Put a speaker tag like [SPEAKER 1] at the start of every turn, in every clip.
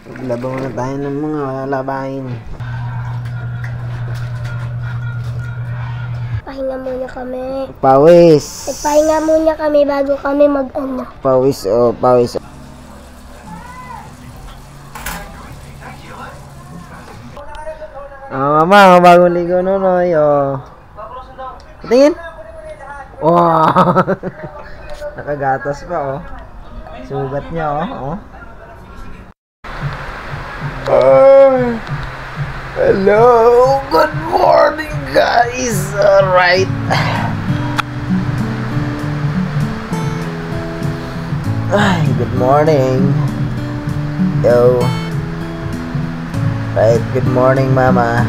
[SPEAKER 1] Maglaba muna tayo ng mga labahin.
[SPEAKER 2] Pahinga muna kami.
[SPEAKER 1] Pawis.
[SPEAKER 2] Pahinga muna kami bago kami mag-ano.
[SPEAKER 1] Pawis o pawis. Mama, bagong ligo Nonoy. Tingin. Wow. Nakagatas pa Sugat niya Hello, good morning guys. Alright. Ay, good morning. Yo. Right, good morning mama.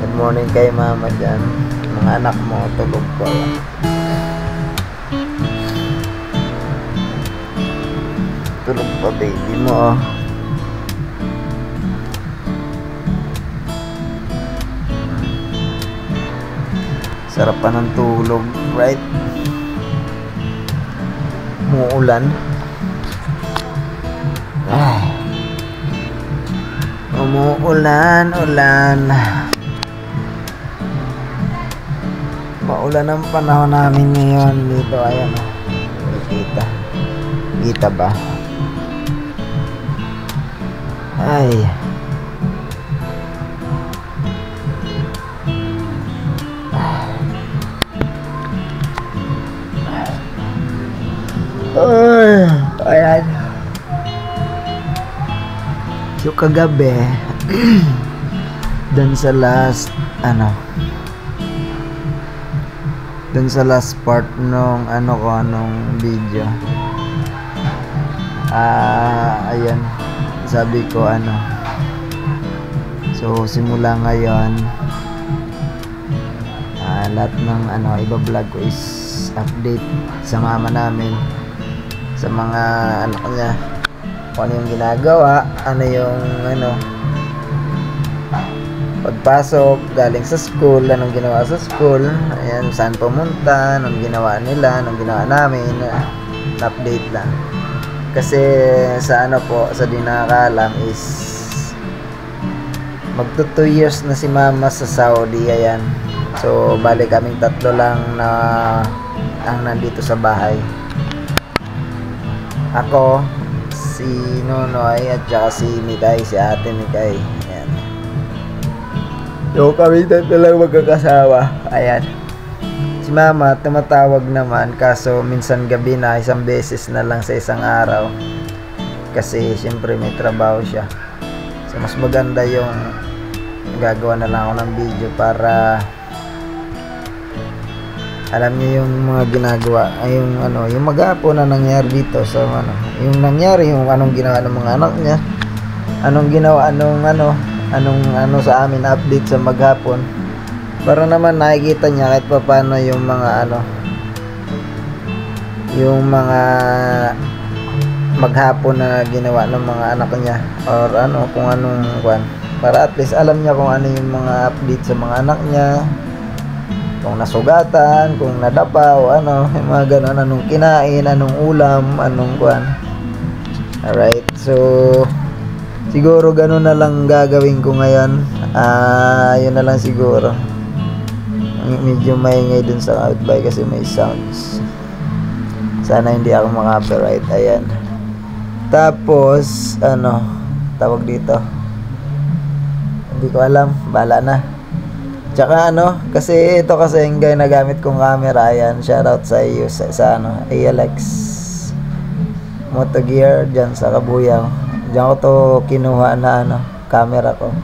[SPEAKER 1] Good morning kay mama dyan. Mga anak mo tulog pa Tulog pa baby mo Sarap pa ng tulog, right? Umuulan. Umuulan. Maulan ang panahon namin ngayon dito. Ayan Kita ba? Ay. Ayan. So kagabi dun sa last part nung video, ayan, sabi ko so simula ngayon lahat ng iba-vlog ko is update sa mama namin, sa mga anak niya, kung ano yung ginagawa, pagpasok, galing sa school, anong ginawa sa school, ayan, saan pumunta, anong ginawa nila, anong ginawa namin, update lang. Kasi sa sa di nakakalam is magto 2 years na si mama sa Saudi, ayan. So bali kaming tatlo lang na ang nandito sa bahay. Ako, si Nonoy at saka si Mikay, si ate Mikay. Ayan. So kami tatlo lang magkakasama. Ayan. Si mama tumatawag naman, kaso minsan gabi na, isang beses na lang sa isang araw. Kasi syempre may trabaho siya. So mas maganda yung gagawa na lang ako ng video para alam niyo yung mga ginagawa, ay yung maghapon na nangyari dito. So yung nangyari, yung anong ginawa ng mga anak niya, anong ginawa, anong sa amin, update sa maghapon, para naman nakikita niya kahit pa paano yung mga yung mga maghapon na ginawa ng mga anak niya, or kung anong para at least alam niya kung ano yung mga update sa mga anak niya, kung nasugatan, kung nadapa o yung mga ganon, anong kinain, anong ulam, anong Alright, so siguro ganun na lang gagawin ko ngayon. Yun na lang siguro. Medyo maingay dun sa outback kasi may sounds. Sana hindi ako maka-copyright. Ayan. Tapos tawag dito, hindi ko alam, bahala na. Tsaka kasi ito kasi yung nagamit kong camera. Ayan, shoutout sa iyo sa ALX Moto Gear dyan sa Kabuyaw. Diyan ko to kinuha na camera ko.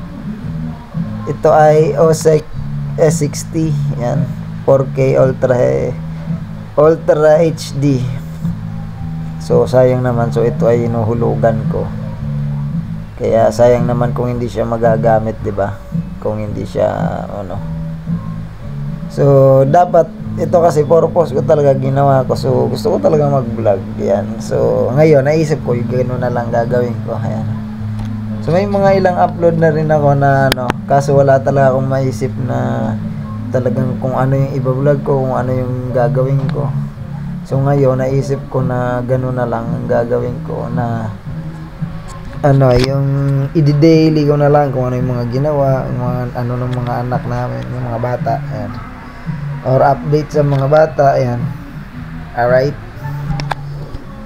[SPEAKER 1] Ito ay OSEC S60. Yan, 4K Ultra HD. So sayang naman, so ito ay inuhulugan ko. Kaya sayang naman kung hindi siya magagamit, 'di ba? Kung hindi siya So dapat ito kasi purpose ko talaga ginawa ko. So gusto ko talaga mag-vlog. Yan. So ngayon naisip ko yung ganoon na lang gagawin ko. Ayan. So may mga ilang upload na rin ako na kaso wala talaga akong maisip na talagang kung ano yung iba-vlog ko, kung ano yung gagawin ko. So ngayon naisip ko na ganoon na lang ang gagawin ko, na ano, yung i-daily ko na lang kung ano yung mga ginawa, yung mga ano ng mga anak namin, yung mga bata, ayan. Or update sa mga bata, ayan. Alright.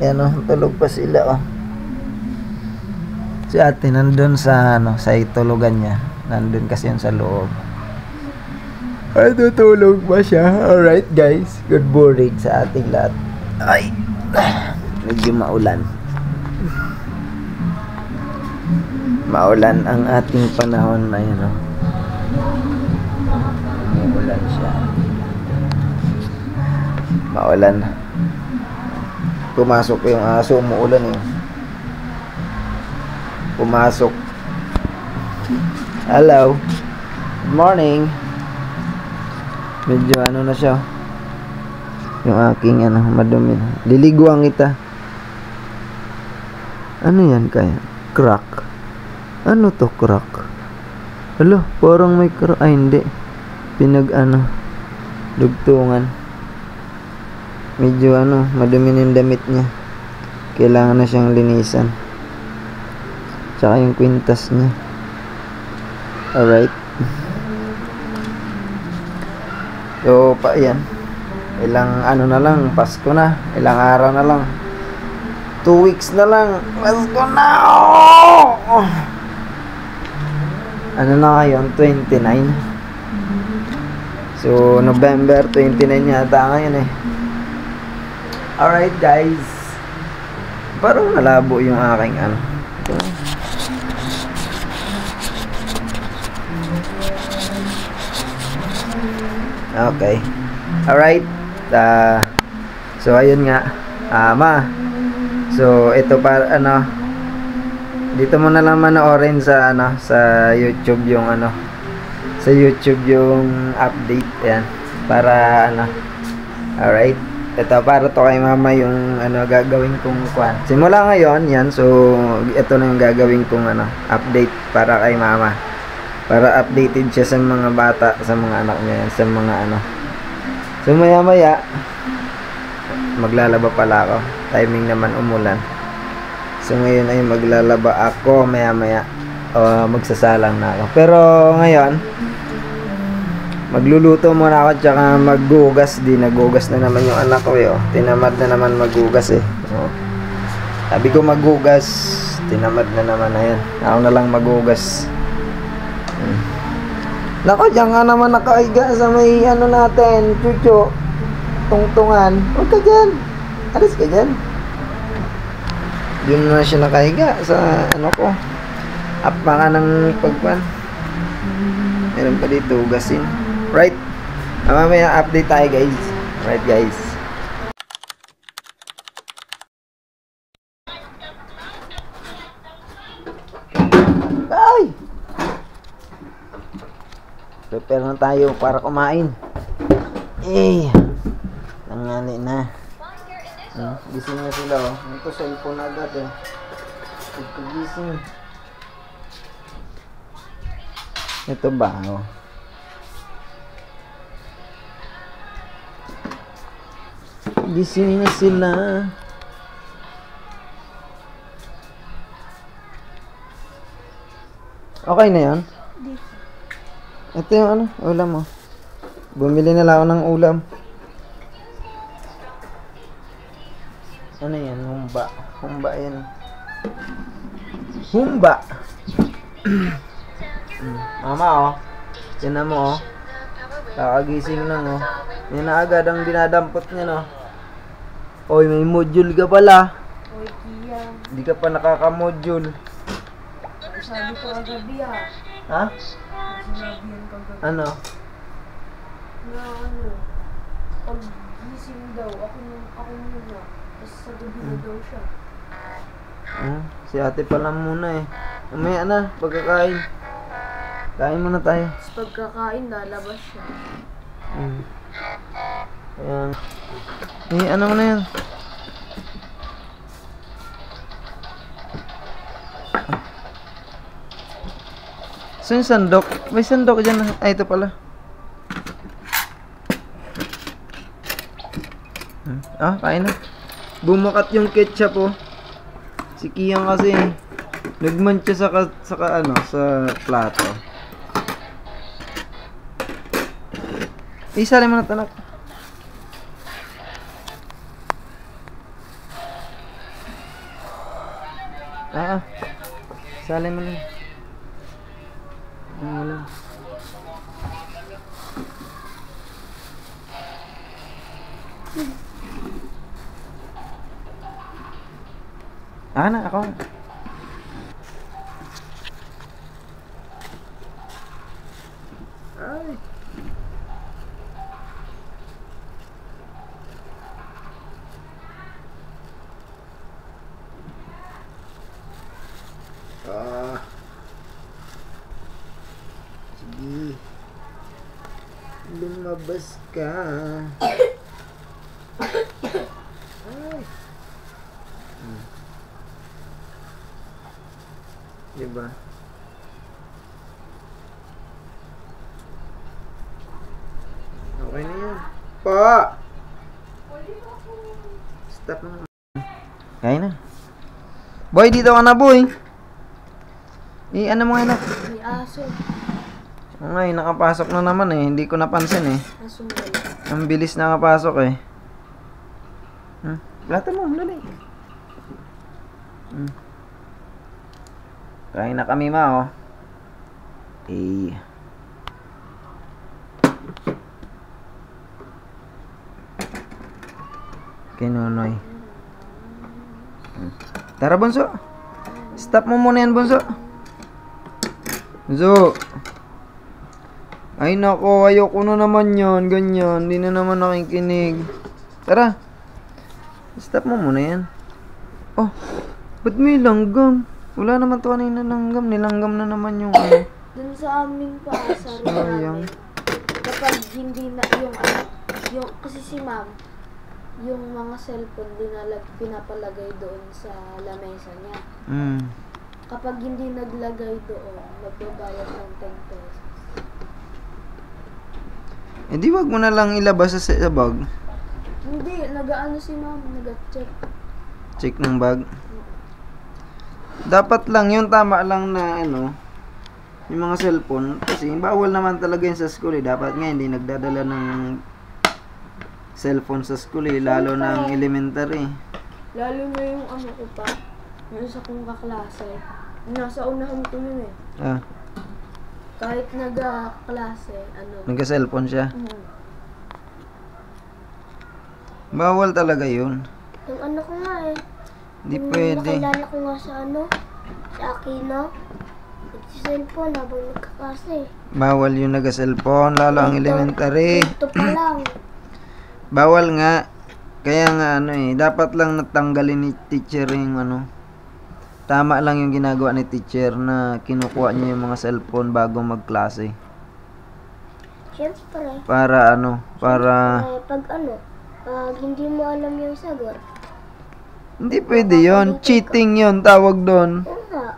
[SPEAKER 1] Ayan oh, tulog pa sila oh. Si ate nandun sa ano, sa itulugan niya. Nandun kasi yun sa loob. Ay, tutulog ba siya? Alright guys, good morning sa ating lahat. Ay, medyo maulan. Maulan ang ating panahon na yun oh. Maulan siya. Maulan. Pumasok yung aso, umuulan eh. Pumasok. Hello. Good morning. Medyo ano na siya. Yung aking ano, madumi. Liliguan kita. Ano yan kaya? Crack. Ano to crack? Alo, parang may crack. Ay hindi. Pinag ano, dugtungan. Medyo ano, madumi na yung damit niya. Kailangan na siyang linisan. Tsaka yung kwintas niya. Alright. So, pa yan. Ilang ano na lang, Pasko na. Ilang araw na lang. 2 weeks na lang. Pasko na! Oh! Ano na ngayon? 29. So, November 29 yata ngayon eh. Alright guys. Parang nalabo yung aking ano. Okay. Alright. So ayun nga. Ma. So ito pa ano. Dito mo na lang manoorin sa ano, sa YouTube yung ano. Sa YouTube yung update 'yan para ano. Alright. Ito para to kay mama yung ano gagawin kong kwan. Simula ngayon, yan. So ito na yung gagawin kong ano, update para kay mama. Para updated siya sa mga bata, sa mga anak niya, sa mga ano. So maya-maya maglalaba pala ako. Timing naman umulan. So ngayon ay maglalaba ako maya-maya. Magsasalang na ako. Pero ngayon magluluto muna ako tsaka maggugas din. Nagugas na naman yung anak ko eh. Oh. Tinamad na naman maggugas eh. Oh. Sabi ko maggugas, tinamad na naman. Ayan, ako na lang maggugas. Nako, diyan nga naman nakaiga sa may ano natin, chucho. Tungtungan. Huwag ka dyan. Alis ka dyan. Doon na siya nakahiga sa ano ko. Apa ka ng pagpan. Meron pa dito ugasin. Right. Mamaya update tayo guys. Right guys. Ay! Prepare na tayo para kumain. Eh. Nangyali na. Gising na sila oh. Ito cellphone agad eh. Pagkagising. Ito ba oh. Gising na sila. Okay na yan? Ito yung ano, ulam mo. Bumili na lang ako ng ulam. Ano yan? Humba. Humba yan. Humba! Mama oh. Tinan mo oh. Kakagising lang oh. Yan na agad ang dinadampot niya no. Oy, may module ka pala.
[SPEAKER 2] Oy, Kia.
[SPEAKER 1] Hindi ka pa nakaka-module.
[SPEAKER 2] Sabi ko kagabi ah.
[SPEAKER 1] Ha?
[SPEAKER 2] Sinabi yan kagabi.
[SPEAKER 1] Ano?
[SPEAKER 2] Na ano, pag gising daw, ako muna. Tapos sa gabi na daw siya.
[SPEAKER 1] Si ate pala muna eh. Umaya na, pagkakain. Kain muna tayo.
[SPEAKER 2] Tapos pagkakain, lalabas siya.
[SPEAKER 1] Ayan. Eh, ano mo na yan? So yung sandok? May sandok dyan. Ay, ito pala. Kain na. Bumakat yung ketchup oh. Si Kiyang kasi Nagmantsa sa plato. Isali mo na ito, anak. Isali mo na. Wala. Ako. Ay. Sige. Lumabas ka. Ay. Diba? Okay na yan. Pa! Stop na. Kaya na. Boy, dito ka na, boy. Ano mo anak?
[SPEAKER 2] May aso.
[SPEAKER 1] Ay, nakapasok na naman eh. Hindi ko napansin eh.
[SPEAKER 2] Aso mo.
[SPEAKER 1] Ang bilis nakapasok eh. Plata mo, dali. Kain na kami, ma, oh. Kinunoy. Tara, bunso. Stop mo muna yan, bunso. Bunso. Ay, nako. Ayoko na naman yan. Ganyan. Hindi na naman nakikinig. Tara. Stop mo muna yan. Oh, ba't may langgam? Wala naman to kanina langgam. Nilanggam na naman yung ano.
[SPEAKER 2] Dun sa aming paasar namin, kapag hindi na yung kasi si ma'am, yung mga cellphone pinapalagay doon sa lamesa niya. Kapag hindi naglagay doon, magbabayad ng 10 pesos.
[SPEAKER 1] Eh di wag mo na lang ilabas sa bag.
[SPEAKER 2] Hindi, nag-ano si ma'am, nag-check.
[SPEAKER 1] Check ng bag. Dapat lang yun, tama lang na ano, yung mga cellphone. Kasi bawal naman talaga yun sa school eh. Dapat nga hindi nagdadala ng cellphone sa school eh. Lalo na ang elementary.
[SPEAKER 2] Lalo na yung ano ko pa, yung isa kong kaklase. Nasa unahan ko yun eh. Kahit nag-klase,
[SPEAKER 1] nagka-cellphone siya. Bawal talaga yun.
[SPEAKER 2] Yung ano ko nga eh.
[SPEAKER 1] Di pwede.
[SPEAKER 2] Nakilala ko nga sa sa Aquino. Nag-cellphone habang nagkaklase.
[SPEAKER 1] Bawal yung nagka-cellphone, lalo ang elementary.
[SPEAKER 2] Ito pa lang.
[SPEAKER 1] Bawal nga. Kaya nga dapat lang natanggalin ni teacher yung Tama lang yung ginagawa ni teacher na kinukuha niya yung mga cellphone bago magklase.
[SPEAKER 2] Siyempre.
[SPEAKER 1] Para
[SPEAKER 2] pag hindi mo alam yung sagot.
[SPEAKER 1] Hindi pwede yon, cheating yon tawag doon.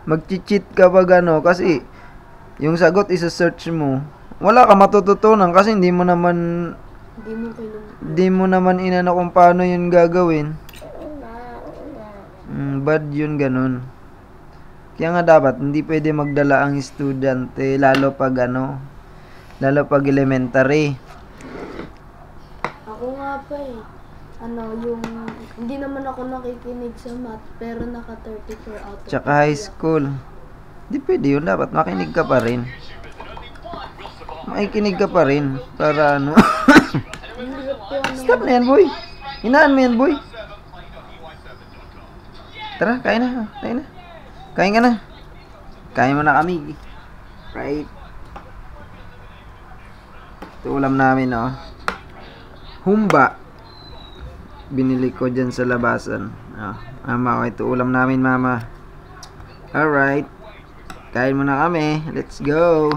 [SPEAKER 1] Mag-cheat ka pag kasi yung sagot isa-search mo. Wala ka matututunan kasi hindi mo naman inano kung paano yun gagawin. Bad yun ganun. Kaya nga dapat hindi pwede magdala ang estudyante lalo pag elementary.
[SPEAKER 2] Ako nga pa eh. Yung hindi naman ako nakikinig sa math pero naka 34 out of 50.
[SPEAKER 1] Tsaka high school. Hindi pwede yun, dapat makinig ka pa rin. Makikinig ka pa rin para Stop na yan, boy. Hinaan mo yan, boy. Tara, kain na. Kain ka na. Kain mo na kami. Right. Ito ulam namin, humba. Binili ko dyan sa labasan. Mama ko, ito ulam namin, mama. Alright. Kain mo na kami. Let's go.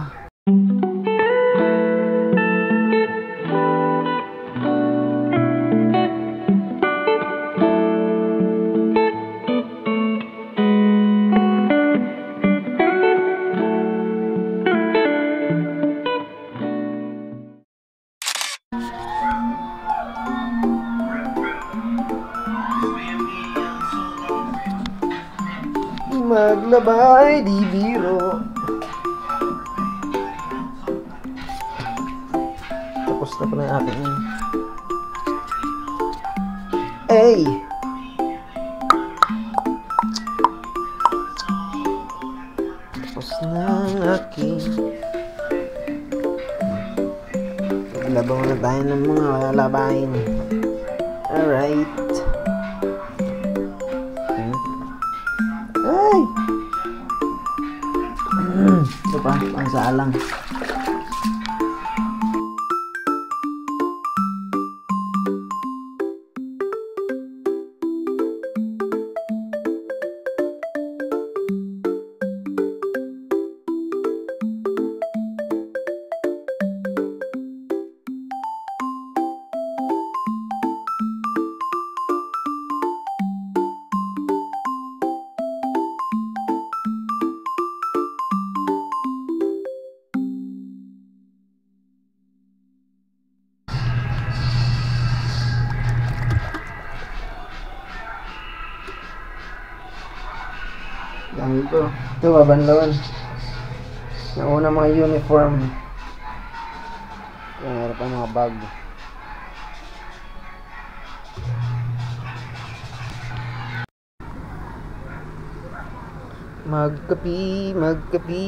[SPEAKER 1] maglaba ay di biro. Tapos na pala yung akin yun. Hey! Tapos na ang aking. Maglaba muna tayo ng mga labahin. Alright. Ay! Ito pa, pang saalang. Dami ito. Ito, babanlawan. Nauna mga uniform. Meron pa mga bag. Magkapi, magkapi.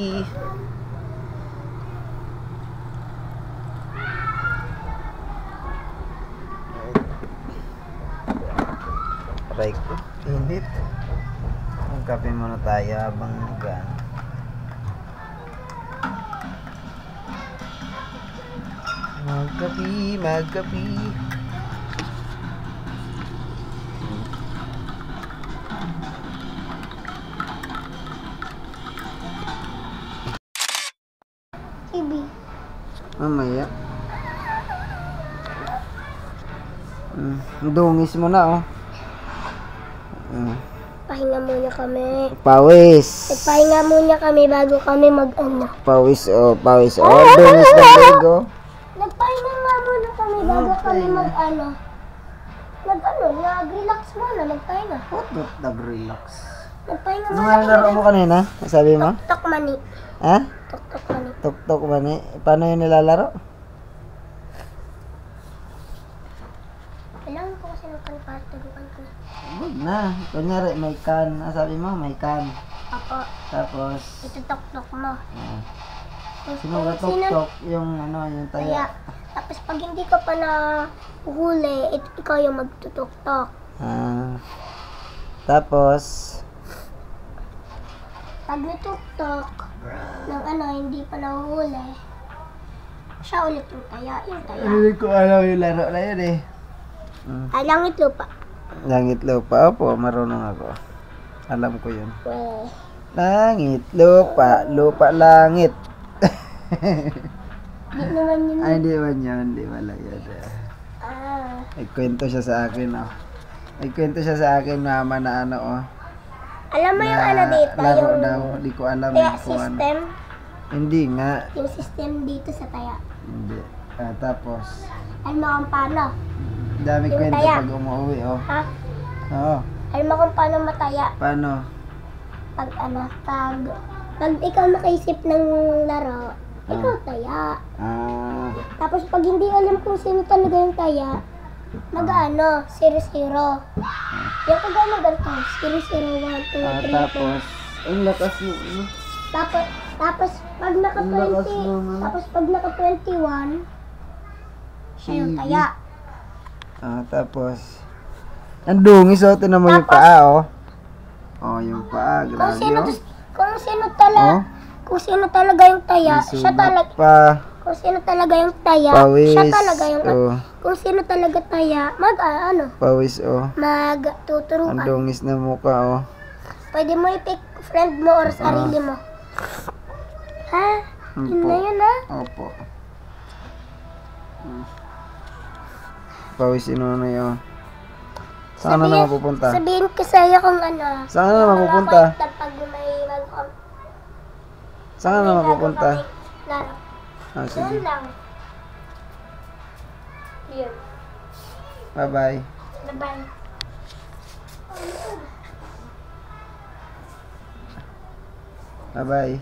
[SPEAKER 1] Aray ko, init. Magkape muna tayo habang nag-ano. Magkapi, magkapi.
[SPEAKER 2] Ibi.
[SPEAKER 1] Mamaya. Dungis mo na, oh.
[SPEAKER 2] Pahinga muna kami.
[SPEAKER 1] Pawis.
[SPEAKER 2] Pahinga muna kami bago kami mag-ano.
[SPEAKER 1] Pawis, oh, pawis. Oh, dungis na bago.
[SPEAKER 2] Nagpahinga nga muna kami bago kami mag-ano. Nag-ano, nag-relax muna, magpahinga.
[SPEAKER 1] What not nag-relax?
[SPEAKER 2] Nagpahinga
[SPEAKER 1] Ano
[SPEAKER 2] muna
[SPEAKER 1] nga laro mo kanina? Sabi mo?
[SPEAKER 2] Tok mani.
[SPEAKER 1] Ha?
[SPEAKER 2] Tok mani.
[SPEAKER 1] Tok-tok ba ni? Paano yun nilalaro?
[SPEAKER 2] Kailangan ko kasi nagpapaturuan ko.
[SPEAKER 1] Huwag na. Kunyari, may can. Sabi mo, may can.
[SPEAKER 2] Apo,
[SPEAKER 1] Tapos,
[SPEAKER 2] ito tok mo.
[SPEAKER 1] sino ba tok-tok? Yung ano, yung
[SPEAKER 2] Kaya,
[SPEAKER 1] taya.
[SPEAKER 2] tapos pag hindi ka pa na uhuli, ikaw yung magtutok-tok.
[SPEAKER 1] Tapos,
[SPEAKER 2] Pag natutok ng ano, hindi pa nahuhuli, siya ulit yung taya.
[SPEAKER 1] hindi ko alam yung laro na yun eh.
[SPEAKER 2] Langit lupa.
[SPEAKER 1] Langit lupa. Opo, marunong ako. Alam ko yun.
[SPEAKER 2] Well,
[SPEAKER 1] Langit, lupa, lupa, langit.
[SPEAKER 2] di naman yun.
[SPEAKER 1] Ay, hindi man yun. Hindi wala yun. Nagkwento siya sa akin, oh. Nagkwento siya sa akin, mama, na ano, oh.
[SPEAKER 2] Alam mo yung ano dito,
[SPEAKER 1] laro
[SPEAKER 2] yung
[SPEAKER 1] daw. Hindi ko alam
[SPEAKER 2] taya
[SPEAKER 1] kung ano.
[SPEAKER 2] system?
[SPEAKER 1] Hindi nga.
[SPEAKER 2] Yung system dito sa taya.
[SPEAKER 1] Hindi. Tapos,
[SPEAKER 2] Alam mo kung paano?
[SPEAKER 1] dami
[SPEAKER 2] Yung
[SPEAKER 1] kwento
[SPEAKER 2] taya.
[SPEAKER 1] pag umuwi, oh.
[SPEAKER 2] Ha?
[SPEAKER 1] Oo.
[SPEAKER 2] Alam mo kung paano mataya?
[SPEAKER 1] Paano?
[SPEAKER 2] Pag ano, pag ikaw nakaisip ng laro, ikaw taya. Tapos pag hindi alam kung sino talaga yung taya, mag-ano, 0-0. Yung pag ano ganito, 0-0, 1, 2, 3,
[SPEAKER 1] Tapos, ang lakas mo, ano?
[SPEAKER 2] Tapos pag naka
[SPEAKER 1] Ang lakas
[SPEAKER 2] 20,
[SPEAKER 1] naman.
[SPEAKER 2] tapos pag naka 21, siya yung
[SPEAKER 1] Sige.
[SPEAKER 2] taya.
[SPEAKER 1] Tapos, ang dungis, oh. Tinan mo yung
[SPEAKER 2] Tapos,
[SPEAKER 1] paa, oh. Oh, yung paa,
[SPEAKER 2] Kung
[SPEAKER 1] grabe,
[SPEAKER 2] sino,
[SPEAKER 1] oh.
[SPEAKER 2] kung sino talaga yung taya,
[SPEAKER 1] May
[SPEAKER 2] siya
[SPEAKER 1] sugat
[SPEAKER 2] talaga.
[SPEAKER 1] pa.
[SPEAKER 2] Kung sino talaga yung taya,
[SPEAKER 1] Pawis,
[SPEAKER 2] siya talaga yung
[SPEAKER 1] oh.
[SPEAKER 2] kung sino talaga taya,
[SPEAKER 1] Pawis, oh. Ang
[SPEAKER 2] magtuturuan.
[SPEAKER 1] dungis na mukha, oh.
[SPEAKER 2] Pwede mo i-pick friend mo or sarili mo. Ha? Yun
[SPEAKER 1] Opo.
[SPEAKER 2] na yun, ha?
[SPEAKER 1] Opo. Pawis, inuna yun. Saan na naman pupunta?
[SPEAKER 2] Sabihin ko sa'yo kung ano.
[SPEAKER 1] Saan na naman pupunta?
[SPEAKER 2] Pag may
[SPEAKER 1] Saan na naman pupunta?
[SPEAKER 2] Laro.
[SPEAKER 1] Sige.
[SPEAKER 2] Yun lang. Yun.
[SPEAKER 1] Bye-bye.
[SPEAKER 2] Bye-bye.
[SPEAKER 1] Bye-bye.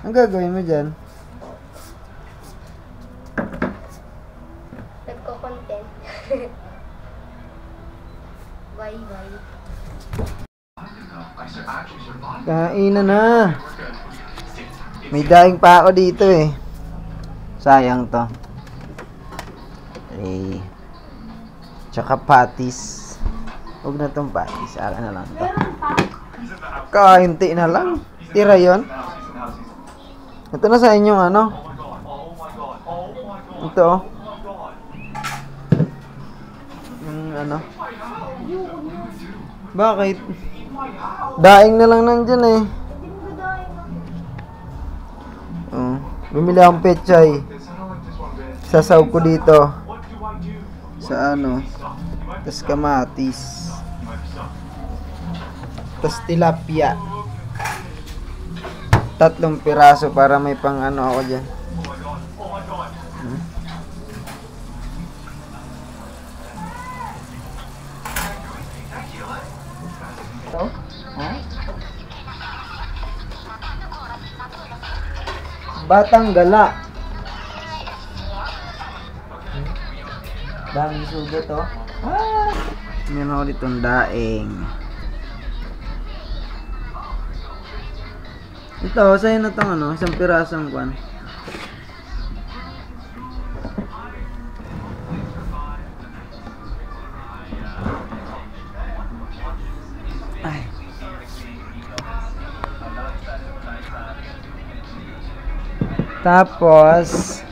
[SPEAKER 1] Ang gagawin mo dyan?
[SPEAKER 2] Nagko-content. Bye-bye.
[SPEAKER 1] Kainan na. May daing pa ako dito eh. Sayang to. Eh. Tsaka patis. Huwag na tong patis. Akin na lang to. Kainti na lang. Tira yon. Ito na sa inyong ano. Ito oh. Yung ano. Bakit? Daing na lang nandyan eh. Oh, bumili akong pechay. Sasaw ko dito. Sa ano. Tas kamatis. Tas tilapia. 3 piraso para may pang ano ako dyan. Ito? Ha? Batang gala. Daming sugo to. Ah! Meron ulit itong daing. Ito, sa'yo na itong ano, 1 pirasong kwan. Ay. Tapos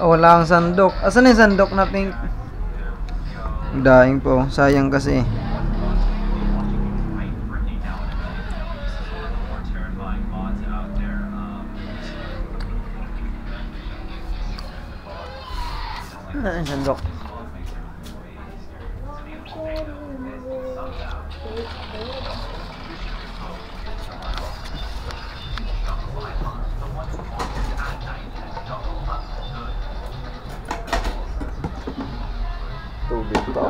[SPEAKER 1] wala kang sandok. Asan yung sandok na pink? Daing po. Sayang kasi. Ano yung sandok? Tubig pa.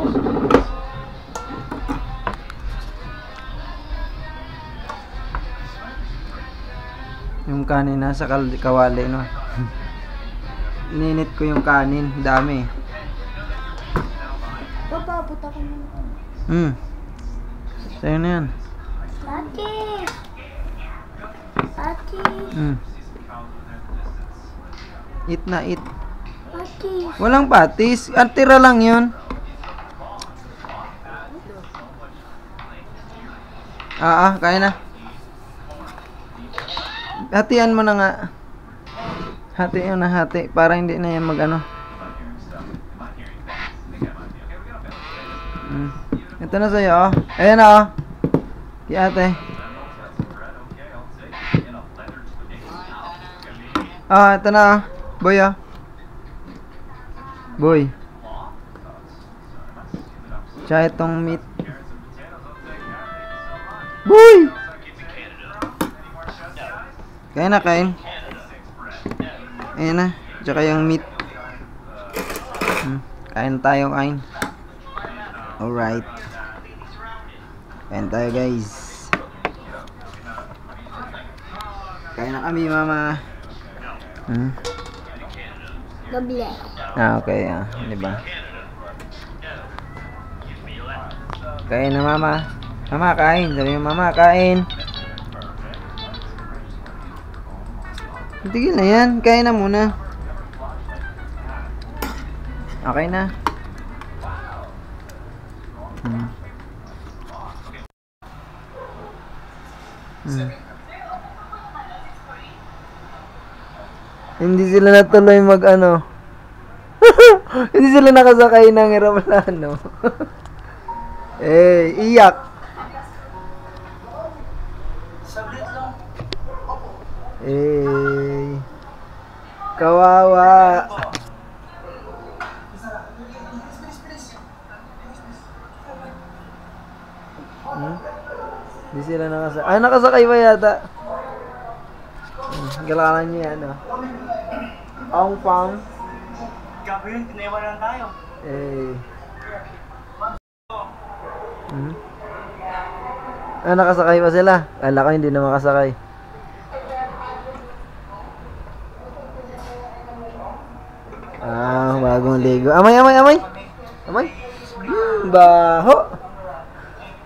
[SPEAKER 1] Yung kanin nasa kawali no. Ininit ko yung kanin, dami.
[SPEAKER 2] Papabot ako naman.
[SPEAKER 1] Sa'yo na yan.
[SPEAKER 2] Ate! Ate!
[SPEAKER 1] Eat na eat.
[SPEAKER 2] Ate!
[SPEAKER 1] Walang patis. Tira lang yun. Kaya na. Hatian mo na nga. Hati yun na hati. Para hindi na yan mag-ano. Ito na sa'yo oh. Ayan na oh. Kay ate. Ito na oh. Boy oh. Boy. Tsaka itong meat. Boy! Kain na, kain. Ayan na. Tsaka yung meat. Kain tayo, kain. Alright. Kain tayo, guys. Kain na kami, mama.
[SPEAKER 2] Doble.
[SPEAKER 1] Okay, diba? Kain na, mama. Mama, kain. Sabi mo, mama, kain. Tigil na yan. Kain na muna. Okay na. Hindi sila natuloy mag-ano. Hindi sila nakasakay ng eroplano. Iyak. Kawawa. Hindi sila nakasakay. Ay, nakasakay ba yata? Galakan niya yan, oh. Ong Pang.
[SPEAKER 3] Gabi yun, tinayawan lang tayo.
[SPEAKER 1] Eh. Ah, nakasakay pa sila? Kala ko hindi na makasakay. Ah, bagong ligo. Amay, amay, amay! Amay! Baho!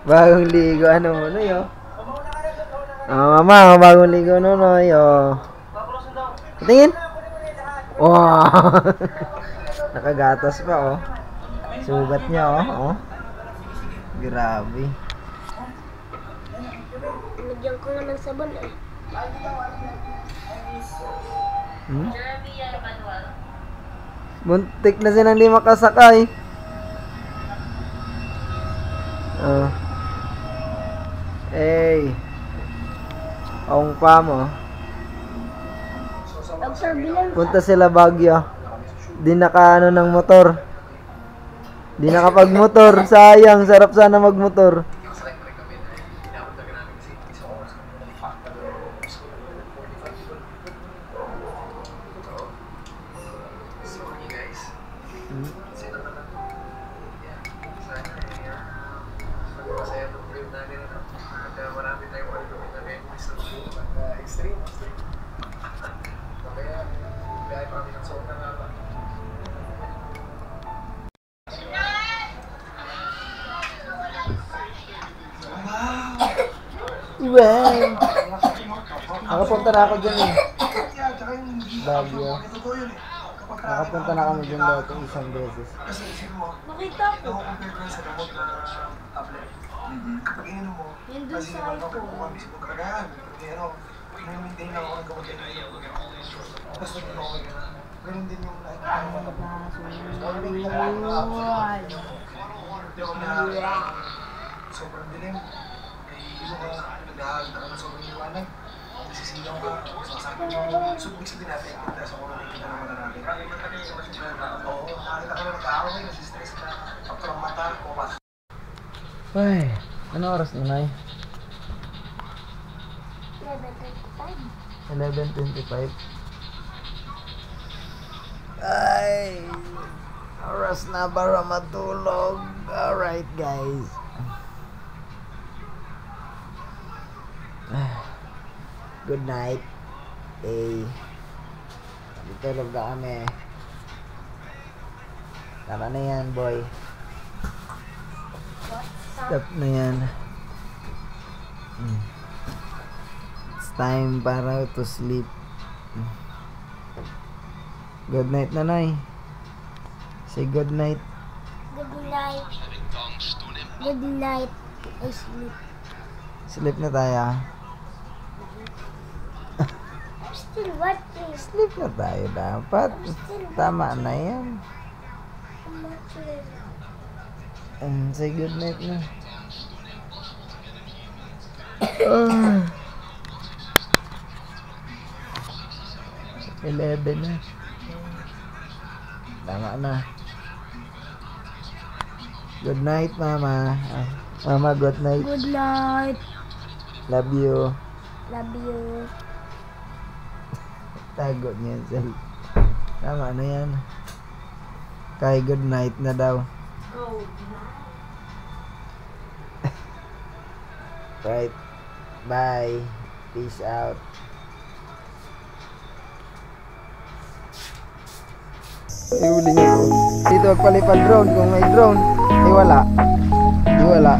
[SPEAKER 1] Bagong ligo. Ano mo na yun? Ah, mama, bagong ligo no no yo. Tingin. Wow. Nakagatas pa oh. Sugat niya oh. Grabe.
[SPEAKER 2] Lagyan ko nga ng sabon eh.
[SPEAKER 1] Buntik na silang hindi makasakay. Oh. Hey. Ong pa mo. Punta sila Baguio. Di naka ng motor. Di nakapag-motor. Sayang, sarap sana mag-motor. Wow! Nakapunta na ako dyan eh. Baguio. Nakapunta na kami dyan dati isang beses.
[SPEAKER 2] Nakita ko. Yan dun sa iPhone.
[SPEAKER 3] Sobrang dilim. Hindi mo ka nag-ahagda ka ng sobrang liwanag. Nagsisigaw ka, sasakit mo. So, ibig sabihin natin, kita sa kung nakikita naman na natin. Oo, nakita ka na nag-aaway, nasistress ka. After ang mata, pumasok.
[SPEAKER 1] Ay, ano oras na nay? 11:25. Ay, oras na para matulog. Alright guys. Good night. Tulog na kami. Tama na yan, boy. Stop na yan. It's time para to sleep. Good night, nanay. Say good night.
[SPEAKER 2] Good night. Good night. I sleep.
[SPEAKER 1] Sleep na tayo.
[SPEAKER 2] Still watching.
[SPEAKER 1] Sleep na tayo dapat. Tama na yan. And say good night na. 11 na. Tama na. Good night, mama. Mama, good night.
[SPEAKER 2] Good night.
[SPEAKER 1] Love you.
[SPEAKER 2] Love you.
[SPEAKER 1] Tago niya yan. Tama na yan. Kay good night na daw. Right. Bye. Peace out. Ihuli niyo. Dito magpalipad drone. Kung may drone, ay wala. Di wala.